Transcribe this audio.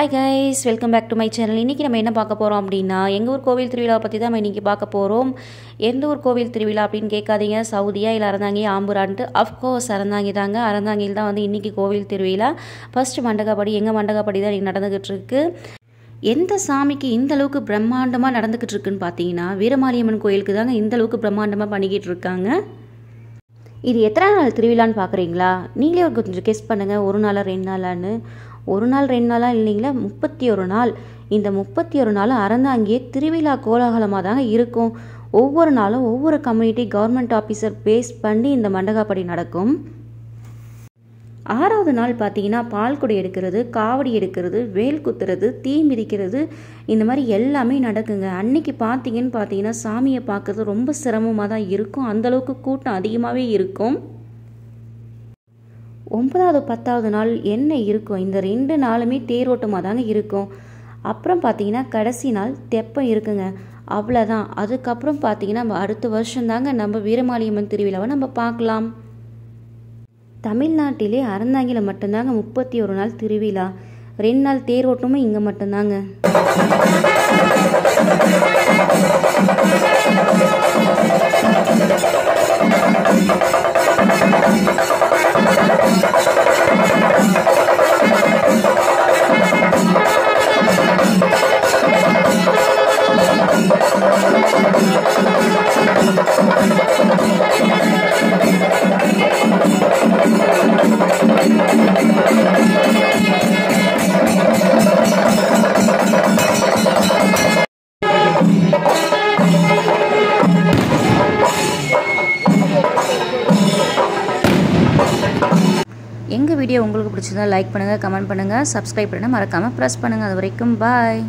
Hi guys, welcome back to my channel. இன்னைக்கு நம்ம என்ன பார்க்க போறோம் அப்படினா எங்க ஊர் கோவில் திருவிழாவை பத்தி தான் இன்னைக்கு பார்க்க போறோம். எந்த ஊர் கோவில் திருவிழா அப்படினு கேட்காதீங்க. சவுதியா இல்ல அறந்தாங்கி ஆம்பூரான்ட்டு of course அறந்தாங்கி தாங்க. அறந்தாங்கில தான் வந்து இன்னைக்கு கோவில் திருவிழா. ஃபர்ஸ்ட் மண்டகப்படி எங்க மண்டகப்படி தான் நடந்துகிட்டு இருக்கு. எந்த சாமிக்கு இந்த அளவுக்கு பிரம்மாண்டமா நடந்துகிட்டு இருக்குன்னு பாத்தீங்கன்னா வீரமாரியம்மன் கோயிலுக்கு தாங்க இந்த அளவுக்கு பிரம்மாண்டமா பண்ணிக்கிட்டு இருக்காங்க. இது எத்தனை நாள் திருவிழான்னு பார்க்குறீங்களா? நீங்களே கொஞ்சம் கெஸ் பண்ணுங்கள். ஒரு நாளா 2 நாளான்னு. ஒரு நாள் 2 நாளாக இல்லைங்களா, 31 நாள். இந்த 31 நாளும் அறந்தாங்கியே திருவிழா கோலாகலமாக தாங்க இருக்கும். ஒவ்வொரு நாளும் ஒவ்வொரு கம்யூனிட்டி கவர்மெண்ட் ஆஃபீஸர் பேஸ் பண்ணி இந்த மண்டகப்படி நடக்கும். 6வது நாள் பார்த்தீங்கன்னா பால்குடி எடுக்கிறது, காவடி எடுக்கிறது, வேல் குத்துறது, தீ மிதிக்கிறது, இந்த மாதிரி எல்லாமே நடக்குங்க. அன்னைக்கு பார்த்தீங்கன்னா சாமியை பார்க்கறது ரொம்ப சிரமமாக தான் இருக்கும். அந்தளவுக்கு கூட்டம் அதிகமாகவே இருக்கும். 9வது 10வது நாள் என்ன இருக்கும்? இந்த 2 நாளுமே தேரோட்டமாக தாங்க இருக்கும். அப்புறம் பார்த்தீங்கன்னா கடைசி நாள் தெப்பம் இருக்குங்க. அவ்வளோதான். அதுக்கப்புறம் பார்த்தீங்கன்னா அடுத்த வருஷம் தாங்க நம்ம வீரமாரியம்மன் திருவிழாவை நம்ம பார்க்கலாம். தமிழ்நாட்டிலே அறந்தாங்கில மட்டும்தாங்க 31 நாள் திருவிழா. 2 நாள் தேரோட்டமும் இங்கே மட்டும்தாங்க. எங்கள் வீடியோ உங்களுக்கு பிடிச்சதா லைக் பண்ணுங்கள், கமெண்ட் பண்ணுங்கள், சப்ஸ்கிரைப் பண்ணுங்கள், மறக்காமல் ப்ரெஸ் பண்ணுங்கள். அது வரைக்கும் பாய்.